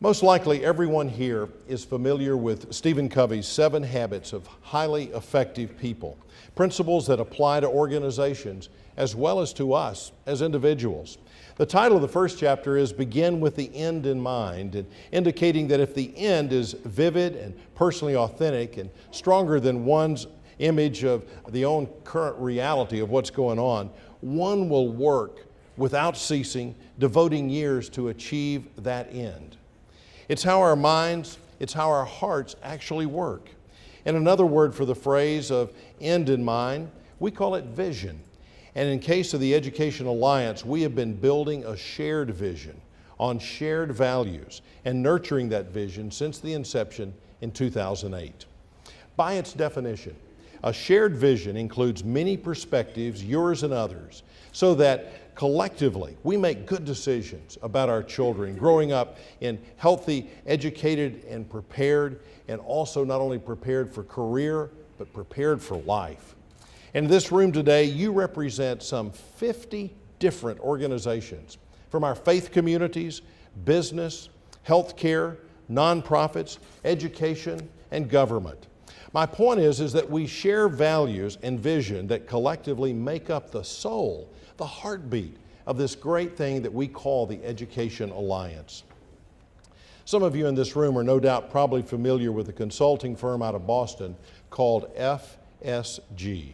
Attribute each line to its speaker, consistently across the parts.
Speaker 1: Most likely everyone here is familiar with Stephen Covey's 7 Habits of Highly Effective People, principles that apply to organizations as well as to us as individuals. The title of the first chapter is Begin with the End in Mind, and indicating that if the end is vivid and personally authentic and stronger than one's image of the own current reality of what's going on, one will work without ceasing, devoting years to achieve that end. It's how our minds, it's how our hearts actually work. And another word for the phrase of end in mind, we call it vision. And in case of the Education Alliance, we have been building a shared vision on shared values and nurturing that vision since the inception in 2008. By its definition, a shared vision includes many perspectives, yours and others, so that collectively we make good decisions about our children growing up in healthy, educated, and prepared, and also not only prepared for career, but prepared for life. In this room today, you represent some 50 different organizations from our faith communities, business, healthcare, nonprofits, education, and government. My point is that we share values and vision that collectively make up the soul, the heartbeat of this great thing that we call the Education Alliance. Some of you in this room are no doubt probably familiar with a consulting firm out of Boston called FSG.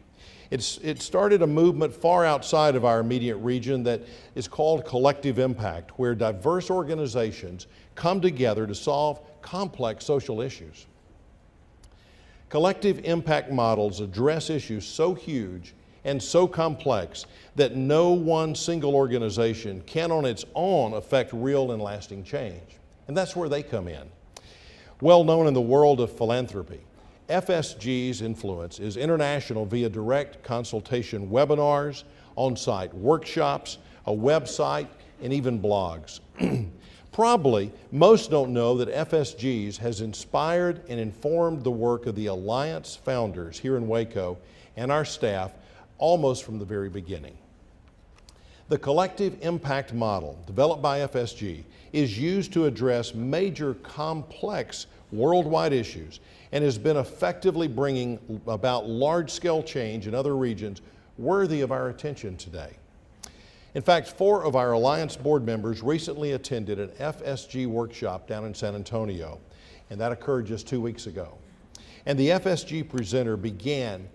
Speaker 1: It started a movement far outside of our immediate region that is called collective impact, where diverse organizations come together to solve complex social issues. Collective impact models address issues so huge and so complex that no one single organization can on its own affect real and lasting change. And that's where they come in. Well known in the world of philanthropy, FSG's influence is international via direct consultation webinars, on-site workshops, a website, and even blogs. Probably most don't know that FSG's has inspired and informed the work of the Alliance founders here in Waco and our staff almost from the very beginning. The collective impact model developed by FSG is used to address major complex worldwide issues and has been effectively bringing about large-scale change in other regions worthy of our attention today. In fact, 4 of our Alliance board members recently attended an FSG workshop down in San Antonio, and that occurred just 2 weeks ago. And the FSG presenter began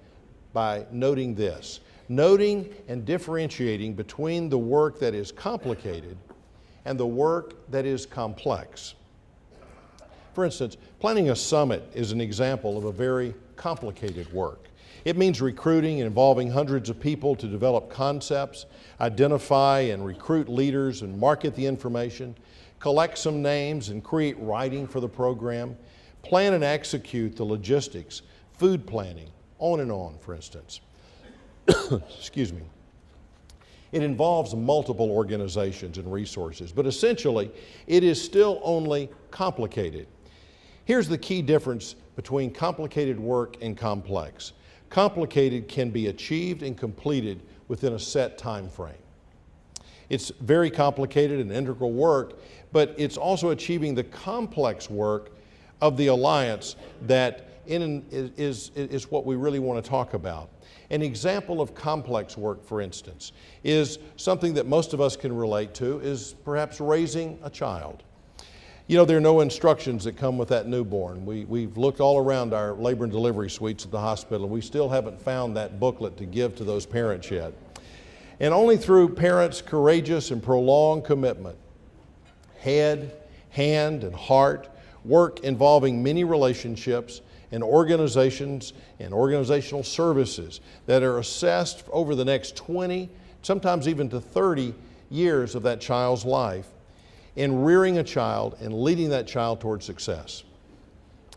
Speaker 1: by noting this, noting and differentiating between the work that is complicated and the work that is complex. For instance, planning a summit is an example of a very complicated work. It means recruiting and involving hundreds of people to develop concepts, identify and recruit leaders and market the information, collect some names and create writing for the program, plan and execute the logistics, food planning, on and on, for instance. Excuse me. It involves multiple organizations and resources, but essentially it is still only complicated. Here's the key difference between complicated work and complex. Complicated can be achieved and completed within a set time frame. It's very complicated and integral work, but it's also achieving the complex work of the Alliance that is what we really want to talk about. An example of complex work, for instance, is something that most of us can relate to, is perhaps raising a child. You know, there are no instructions that come with that newborn. We've looked all around our labor and delivery suites at the hospital, and we still haven't found that booklet to give to those parents yet. And only through parents' courageous and prolonged commitment, head, hand, and heart, work involving many relationships and organizations and organizational services that are assessed over the next 20, sometimes even to 30 years of that child's life, in rearing a child and leading that child toward success.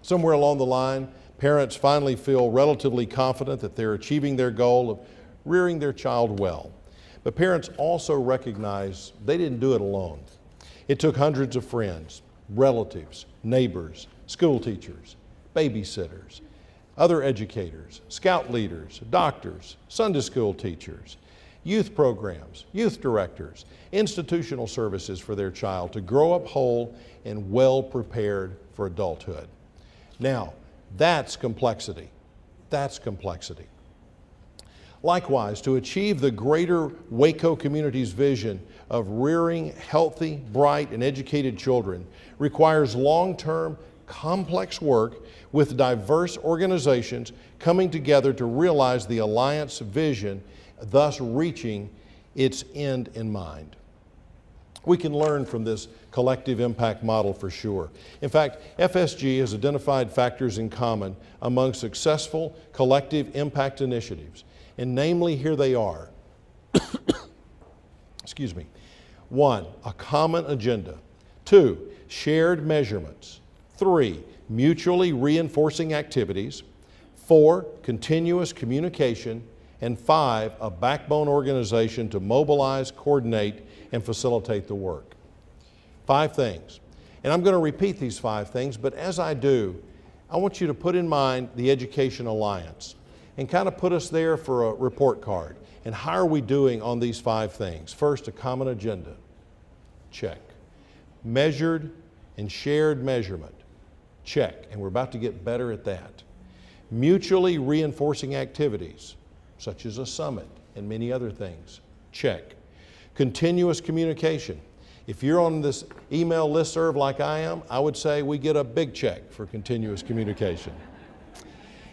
Speaker 1: Somewhere along the line, parents finally feel relatively confident that they're achieving their goal of rearing their child well. But parents also recognize they didn't do it alone. It took hundreds of friends, relatives, neighbors, school teachers, babysitters, other educators, scout leaders, doctors, Sunday school teachers, youth programs, youth directors, institutional services for their child to grow up whole and well prepared for adulthood. Now, that's complexity. That's complexity. Likewise, to achieve the greater Waco community's vision of rearing healthy, bright, and educated children requires long-term, complex work with diverse organizations coming together to realize the Alliance vision, thus reaching its end in mind. We can learn from this collective impact model for sure. In fact, FSG has identified factors in common among successful collective impact initiatives, and namely here they are. Excuse me. 1, a common agenda. 2, shared measurements. 3, mutually reinforcing activities. 4, continuous communication. And 5, a backbone organization to mobilize, coordinate, and facilitate the work. 5 things. And I'm going to repeat these 5 things, but as I do, I want you to put in mind the Education Alliance and kind of put us there for a report card. And how are we doing on these 5 things? First, a common agenda. Check. Measured and shared measurement. Check. And we're about to get better at that. Mutually reinforcing activities, such as a summit and many other things. Check. Continuous communication. If you're on this email listserv like I am, I would say we get a big check for continuous communication.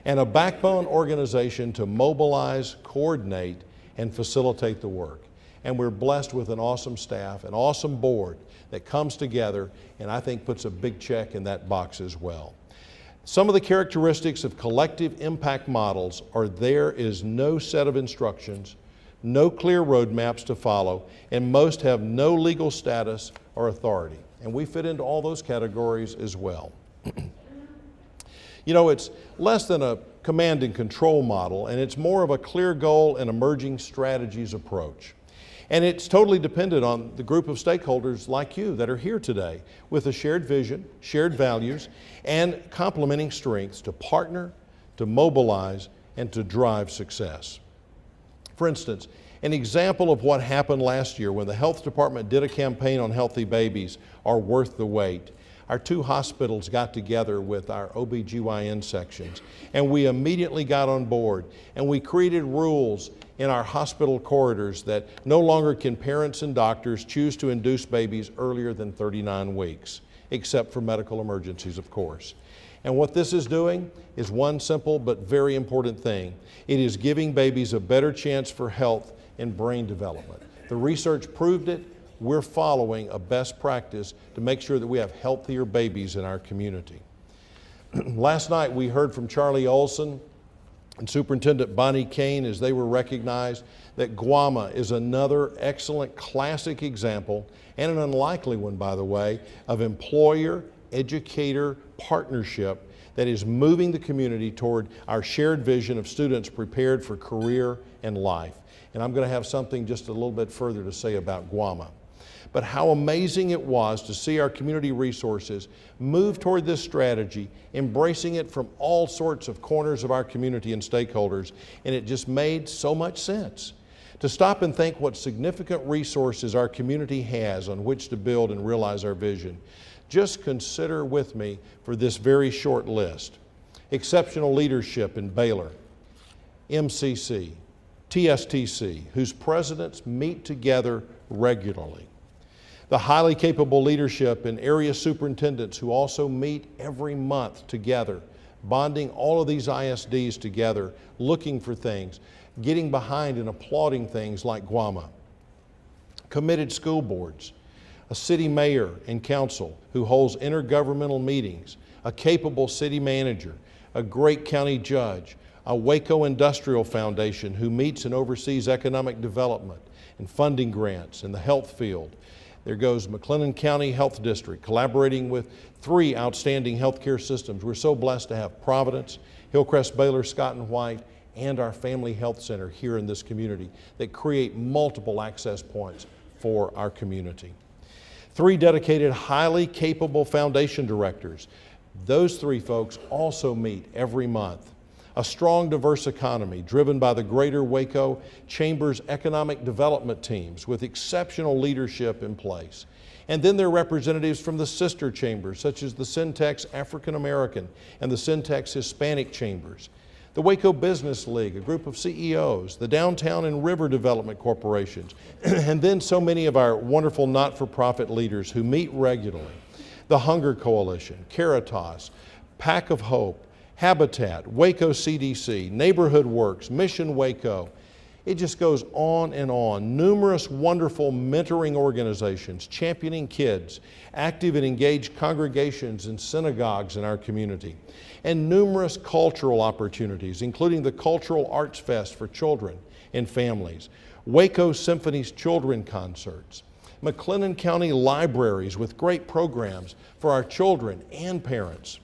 Speaker 1: And a backbone organization to mobilize, coordinate, and facilitate the work. And we're blessed with an awesome staff, an awesome board that comes together and I think puts a big check in that box as well. Some of the characteristics of collective impact models are there is no set of instructions, no clear roadmaps to follow, and most have no legal status or authority. And we fit into all those categories as well. You know, it's less than a command and control model, and it's more of a clear goal and emerging strategies approach. And it's totally dependent on the group of stakeholders like you that are here today with a shared vision, shared values, and complementing strengths to partner, to mobilize, and to drive success. For instance, an example of what happened last year when the health department did a campaign on healthy babies are worth the wait. Our 2 hospitals got together with our OBGYN sections, and we immediately got on board, and we created rules in our hospital corridors that no longer can parents and doctors choose to induce babies earlier than 39 weeks, except for medical emergencies, of course. And what this is doing is one simple but very important thing. It is giving babies a better chance for health and brain development. The research proved it. We're following a best practice to make sure that we have healthier babies in our community. Last night we heard from Charlie Olson and Superintendent Bonnie Kane as they were recognized that Guama is another excellent classic example, and an unlikely one, by the way, of employer-educator partnership that is moving the community toward our shared vision of students prepared for career and life. And I'm going to have something just a little bit further to say about Guama. But how amazing it was to see our community resources move toward this strategy, embracing it from all sorts of corners of our community and stakeholders, and it just made so much sense. To stop and think what significant resources our community has on which to build and realize our vision, just consider with me for this very short list. Exceptional leadership in Baylor, MCC, TSTC, whose presidents meet together regularly. The highly capable leadership in area superintendents who also meet every month together, bonding all of these ISDs together, looking for things, getting behind and applauding things like Guama. Committed school boards, a city mayor and council who holds intergovernmental meetings, a capable city manager, a great county judge, a Waco Industrial Foundation who meets and oversees economic development and funding grants in the health field. There goes McLennan County Health District, collaborating with 3 outstanding healthcare systems. We're so blessed to have Providence, Hillcrest, Baylor, Scott and White, and our Family Health Center here in this community that create multiple access points for our community. 3 dedicated, highly capable foundation directors. Those 3 folks also meet every month. a strong, diverse economy driven by the Greater Waco Chamber's economic development teams with exceptional leadership in place. And then there are representatives from the sister chambers, such as the Syntax African American and the Syntax Hispanic chambers. The Waco Business League, a group of CEOs, the Downtown and River Development Corporations, and then so many of our wonderful not-for-profit leaders who meet regularly. The Hunger Coalition, Caritas, Pack of Hope, Habitat, Waco CDC, Neighborhood Works, Mission Waco. It just goes on and on. Numerous wonderful mentoring organizations championing kids, active and engaged congregations and synagogues in our community, and numerous cultural opportunities, including the Cultural Arts Fest for children and families, Waco Symphony's children concerts, McLennan County libraries with great programs for our children and parents,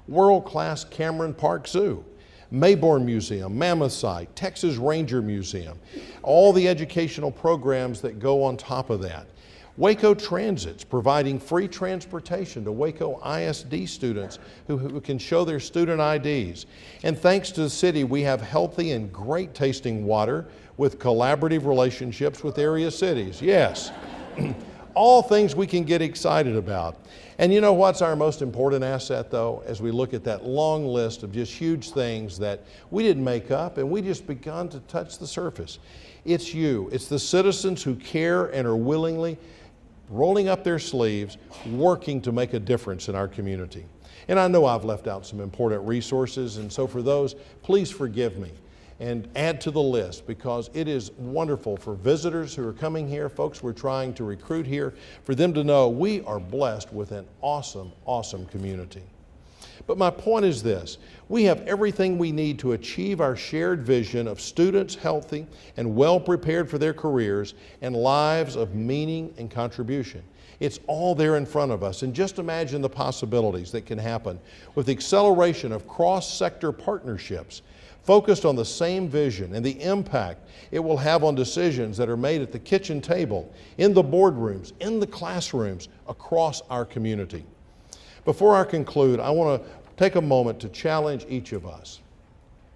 Speaker 1: world-class Cameron Park Zoo, Mayborn Museum, Mammoth Site, Texas Ranger Museum, all the educational programs that go on top of that. Waco Transit's providing free transportation to Waco ISD students who can show their student IDs. And thanks to the city, we have healthy and great tasting water with collaborative relationships with area cities. Yes, all things we can get excited about. And you know what's our most important asset, though, as we look at that long list of just huge things that we didn't make up and we just begun to touch the surface? It's you. It's the citizens who care and are willingly rolling up their sleeves, working to make a difference in our community. And I know I've left out some important resources, and so for those, please forgive me and add to the list, because it is wonderful for visitors who are coming here, folks we're trying to recruit here, for them to know we are blessed with an awesome, awesome community. But my point is this: we have everything we need to achieve our shared vision of students healthy and well prepared for their careers and lives of meaning and contribution. It's all there in front of us, and just imagine the possibilities that can happen with the acceleration of cross-sector partnerships focused on the same vision and the impact it will have on decisions that are made at the kitchen table, in the boardrooms, in the classrooms, across our community. Before I conclude, I want to take a moment to challenge each of us.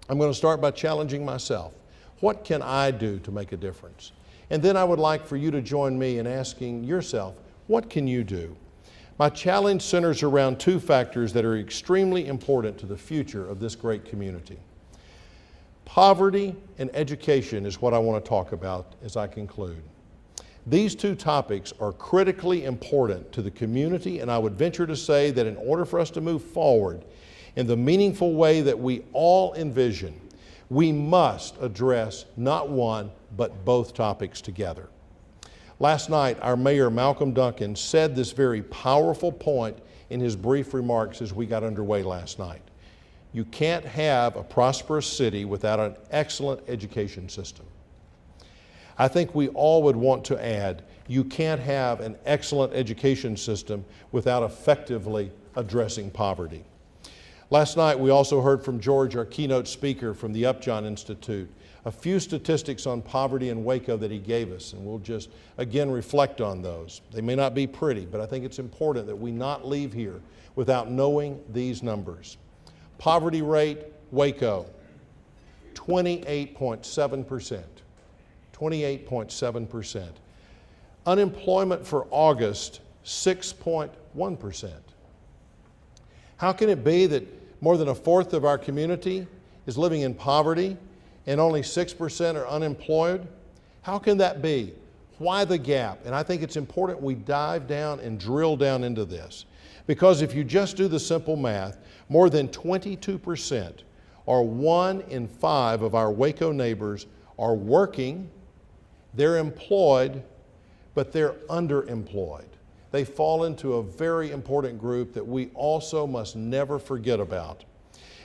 Speaker 1: I'm going to start by challenging myself. What can I do to make a difference? And then I would like for you to join me in asking yourself, what can you do? My challenge centers around two factors that are extremely important to the future of this great community. Poverty and education is what I want to talk about as I conclude. These two topics are critically important to the community, and I would venture to say that in order for us to move forward in the meaningful way that we all envision, we must address not one, but both topics together. Last night, our Mayor, Malcolm Duncan, said this very powerful point in his brief remarks as we got underway last night. You can't have a prosperous city without an excellent education system. I think we all would want to add, you can't have an excellent education system without effectively addressing poverty. Last night, we also heard from George, our keynote speaker from the Upjohn Institute, a few statistics on poverty in Waco that he gave us, and we'll just again reflect on those. They may not be pretty, but I think it's important that we not leave here without knowing these numbers. Poverty rate, Waco, 28.7%. 28.7%. Unemployment for August, 6.1%. How can it be that more than a fourth of our community is living in poverty and only 6% are unemployed? How can that be? Why the gap? And I think it's important we dive down and drill down into this. Because if you just do the simple math, more than 22%, or 1 in 5 of our Waco neighbors are working, they're employed, but they're underemployed. They fall into a very important group that we also must never forget about.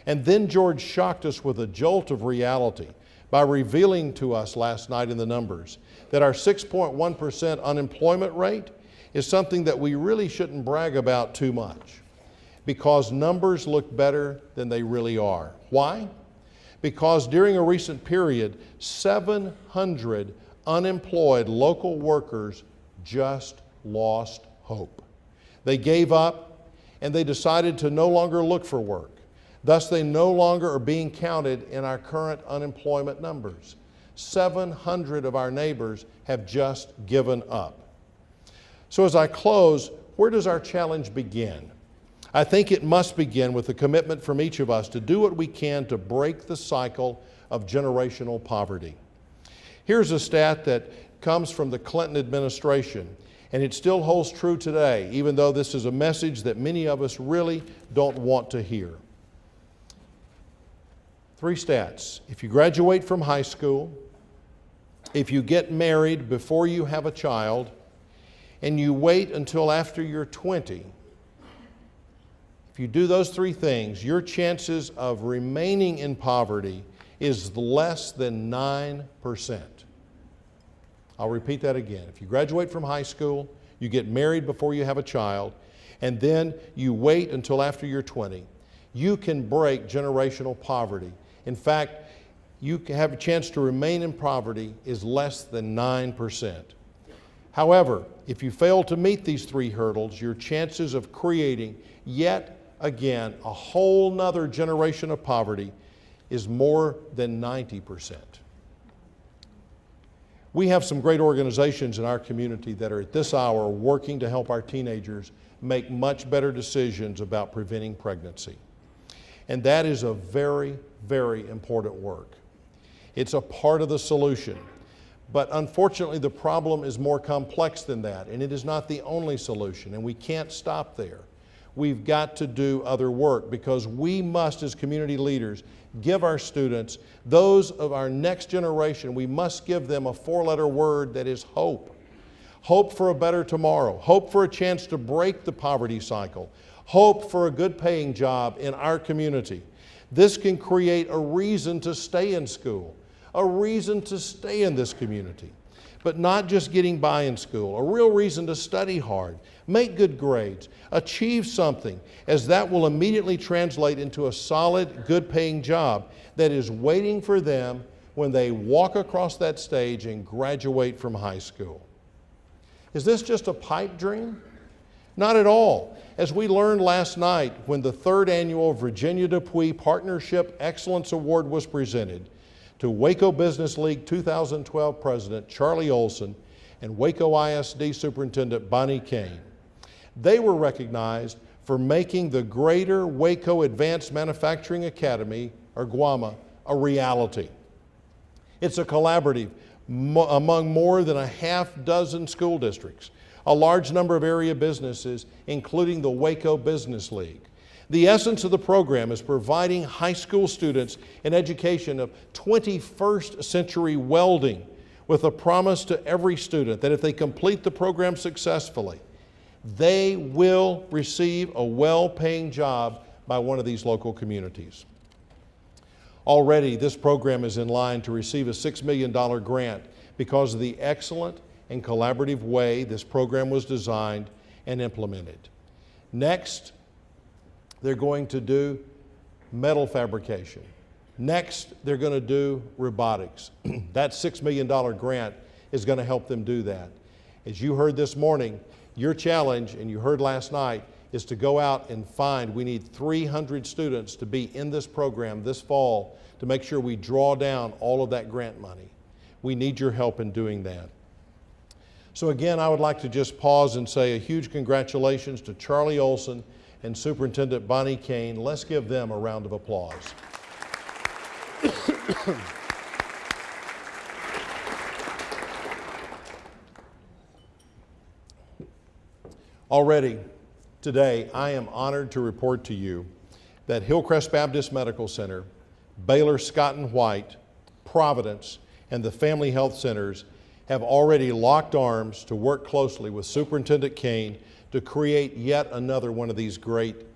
Speaker 1: And then George shocked us with a jolt of reality by revealing to us last night in the numbers that our 6.1% unemployment rate is something that we really shouldn't brag about too much, because numbers look better than they really are. Why? Because during a recent period, 700 unemployed local workers just lost hope. They gave up and they decided to no longer look for work. Thus, they no longer are being counted in our current unemployment numbers. 700 of our neighbors have just given up. So as I close, where does our challenge begin? I think it must begin with a commitment from each of us to do what we can to break the cycle of generational poverty. Here's a stat that comes from the Clinton administration, and it still holds true today, even though this is a message that many of us really don't want to hear. 3 stats. If you graduate from high school, if you get married before you have a child, and you wait until after you're 20, if you do those 3 things, your chances of remaining in poverty is less than 9%. I'll repeat that again. If you graduate from high school, you get married before you have a child, and then you wait until after you're 20, you can break generational poverty. In fact, you can have a chance to remain in poverty is less than 9%. However, if you fail to meet these 3 hurdles, your chances of creating yet again a whole nother generation of poverty is more than 90%. We have some great organizations in our community that are at this hour working to help our teenagers make much better decisions about preventing pregnancy. And that is a very, very important work. It's a part of the solution. But unfortunately, the problem is more complex than that, and it is not the only solution, and we can't stop there. We've got to do other work because we must, as community leaders, give our students, those of our next generation, we must give them a 4-letter word that is hope. Hope for a better tomorrow, hope for a chance to break the poverty cycle, hope for a good paying job in our community. This can create a reason to stay in school, a reason to stay in this community, but not just getting by in school, a real reason to study hard, make good grades, achieve something, as that will immediately translate into a solid, good-paying job that is waiting for them when they walk across that stage and graduate from high school. Is this just a pipe dream? Not at all. As we learned last night when the 3rd annual Virginia Dupuy Partnership Excellence Award was presented to Waco Business League 2012 President Charlie Olson and Waco ISD Superintendent Bonnie Kane. They were recognized for making the Greater Waco Advanced Manufacturing Academy, or GWAMA, a reality. It's a collaborative among more than a half-dozen school districts, a large number of area businesses, including the Waco Business League. The essence of the program is providing high school students an education of 21st century welding with a promise to every student that if they complete the program successfully, they will receive a well-paying job by one of these local communities. Already, this program is in line to receive a $6 million grant because of the excellent and collaborative way this program was designed and implemented. Next, they're going to do metal fabrication. Next, they're going to do robotics. That $6 million grant is going to help them do that. As you heard this morning, your challenge, and you heard last night, is to go out and find, we need 300 students to be in this program this fall to make sure we draw down all of that grant money. We need your help in doing that. So again, I would like to just pause and say a huge congratulations to Charlie Olson and Superintendent Bonnie Kane. Let's give them a round of applause. Already today, I am honored to report to you that Hillcrest Baptist Medical Center, Baylor Scott and White, Providence, and the Family Health Centers have already locked arms to work closely with Superintendent Kane to create yet another one of these great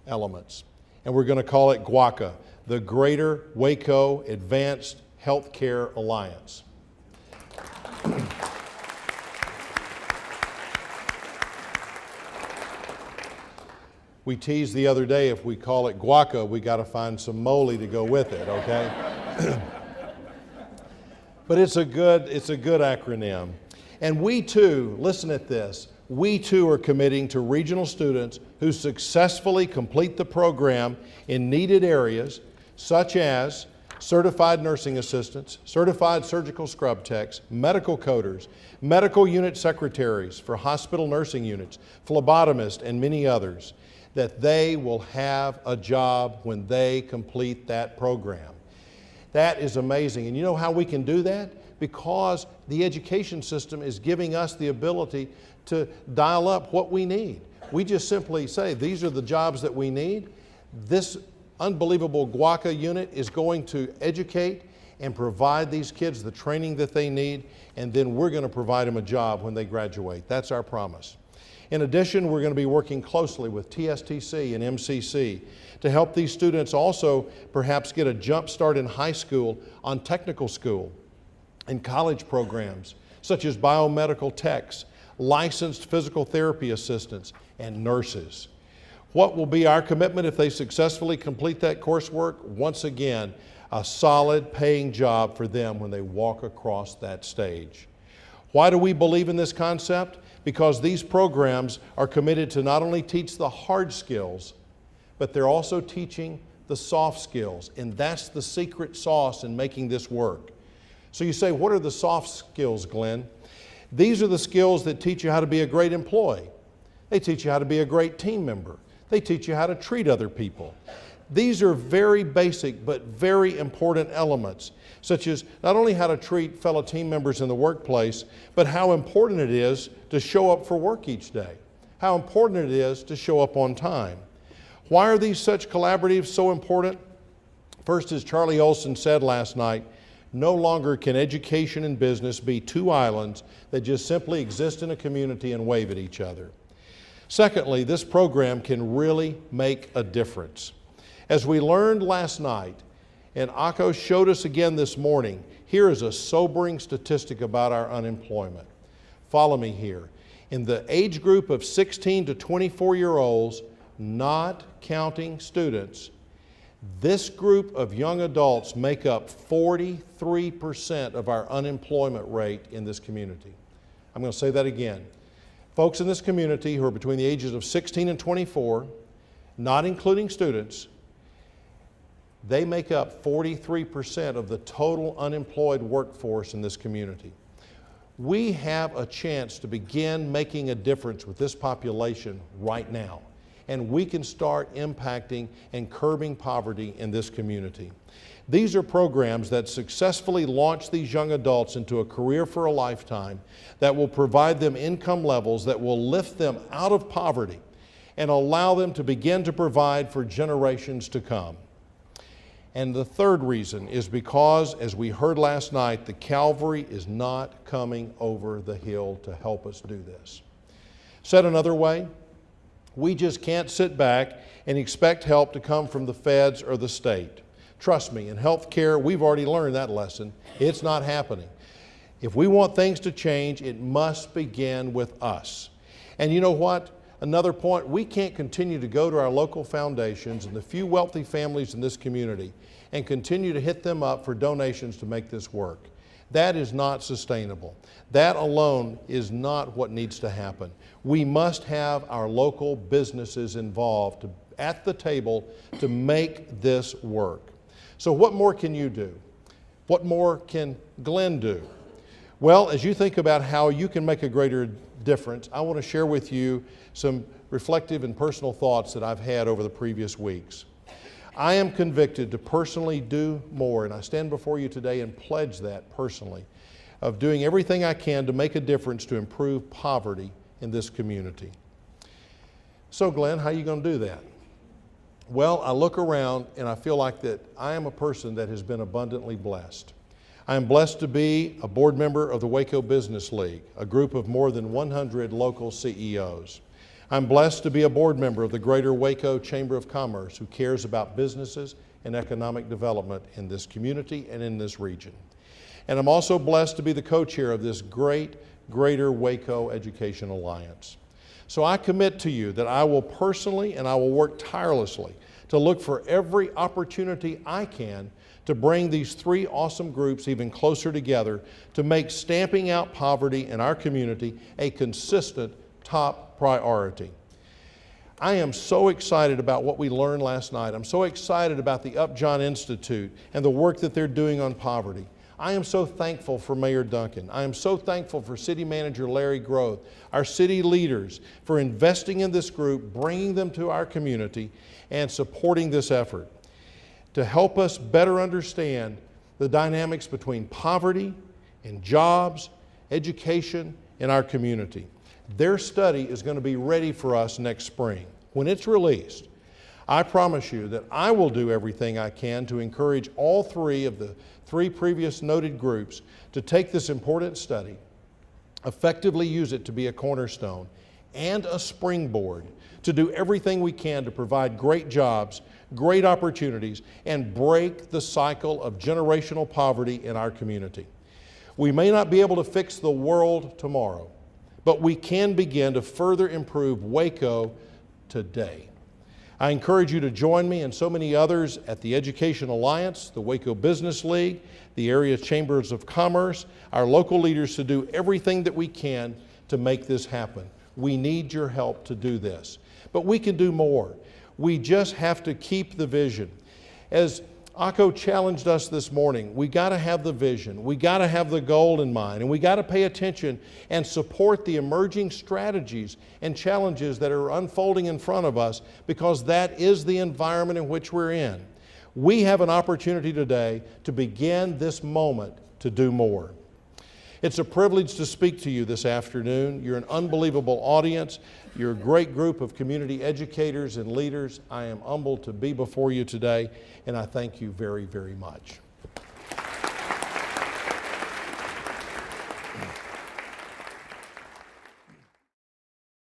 Speaker 1: elements. And we're going to call it GWACA, the Greater Waco Advanced Healthcare Alliance. We teased the other day, if we call it GWACA, we got to find some moly to go with it, okay? But it's a good acronym. And we too, listen at this, we too are committing to regional students who successfully complete the program in needed areas such as certified nursing assistants, certified surgical scrub techs, medical coders, medical unit secretaries for hospital nursing units, phlebotomists, and many others, that they will have a job when they complete that program. That is amazing. And you know how we can do that? Because the education system is giving us the ability to dial up what we need. We just simply say, these are the jobs that we need. This unbelievable Waco unit is going to educate and provide these kids the training that they need, and then we're going to provide them a job when they graduate. That's our promise. In addition, we're going to be working closely with TSTC and MCC to help these students also perhaps get a jump start in high school on technical school and college programs such as biomedical techs, licensed physical therapy assistants, and nurses. What will be our commitment if they successfully complete that coursework? Once again, a solid paying job for them when they walk across that stage. Why do we believe in this concept? Because these programs are committed to not only teach the hard skills, but they're also teaching the soft skills, and that's the secret sauce in making this work. So you say, what are the soft skills, Glenn? These are the skills that teach you how to be a great employee. They teach you how to be a great team member. They teach you how to treat other people. These are very basic but very important elements, such as not only how to treat fellow team members in the workplace, but how important it is to show up for work each day, how important it is to show up on time. Why are these such collaboratives so important? First, as Charlie Olson said last night, no longer can education and business be two islands that just simply exist in a community and wave at each other. Secondly, this program can really make a difference. As we learned last night, and Akko showed us again this morning, here is a sobering statistic about our unemployment. Follow me here. In the age group of 16 to 24-year-olds, not counting students, this group of young adults make up 43% of our unemployment rate in this community. I'm going to say that again. Folks in this community who are between the ages of 16 and 24, not including students, they make up 43% of the total unemployed workforce in this community. We have a chance to begin making a difference with this population right now, and we can start impacting and curbing poverty in this community. These are programs that successfully launch these young adults into a career for a lifetime that will provide them income levels that will lift them out of poverty and allow them to begin to provide for generations to come. And the third reason is because, as we heard last night, the Calvary is not coming over the hill to help us do this. Said another way, we just can't sit back and expect help to come from the feds or the state. Trust me, in healthcare, we've already learned that lesson. It's not happening. If we want things to change, it must begin with us. And you know what? Another point, we can't continue to go to our local foundations and the few wealthy families in this community and continue to hit them up for donations to make this work. That is not sustainable. That alone is not what needs to happen. We must have our local businesses involved at the table to make this work. So what more can you do? What more can Glenn do? Well, as you think about how you can make a greater difference, I want to share with you some reflective and personal thoughts that I've had over the previous weeks. I am convicted to personally do more, and I stand before you today and pledge that personally, of doing everything I can to make a difference to improve poverty in this community. So Glenn, how are you going to do that? Well, I look around and I feel like that I am a person that has been abundantly blessed. I am blessed to be a board member of the Waco Business League, a group of more than 100 local CEOs. I'm blessed to be a board member of the Greater Waco Chamber of Commerce, who cares about businesses and economic development in this community and in this region. And I'm also blessed to be the co-chair of this great Greater Waco Education Alliance. So I commit to you that I will personally and I will work tirelessly to look for every opportunity I can to bring these three awesome groups even closer together to make stamping out poverty in our community a consistent top priority. I am so excited about what we learned last night. I'm so excited about the Upjohn Institute and the work that they're doing on poverty. I am so thankful for Mayor Duncan. I am so thankful for City Manager Larry Groth, our city leaders, for investing in this group, bringing them to our community, and supporting this effort to help us better understand the dynamics between poverty and jobs, education in our community. Their study is going to be ready for us next spring. When it's released, I promise you that I will do everything I can to encourage all three of the three previous noted groups to take this important study, effectively use it to be a cornerstone and a springboard to do everything we can to provide great jobs, great opportunities, and break the cycle of generational poverty in our community. We may not be able to fix the world tomorrow, but we can begin to further improve Waco today. I encourage you to join me and so many others at the Education Alliance, the Waco Business League, the area chambers of commerce, our local leaders to do everything that we can to make this happen. We need your help to do this. But we can do more. We just have to keep the vision. As Akko challenged us this morning, we got to have the vision, we got to have the goal in mind, and we got to pay attention and support the emerging strategies and challenges that are unfolding in front of us, because that is the environment in which we're in. We have an opportunity today to begin this moment to do more. It's a privilege to speak to you this afternoon. You're an unbelievable audience. You're a great group of community educators and leaders. I am humbled to be before you today, and I thank you very, very much.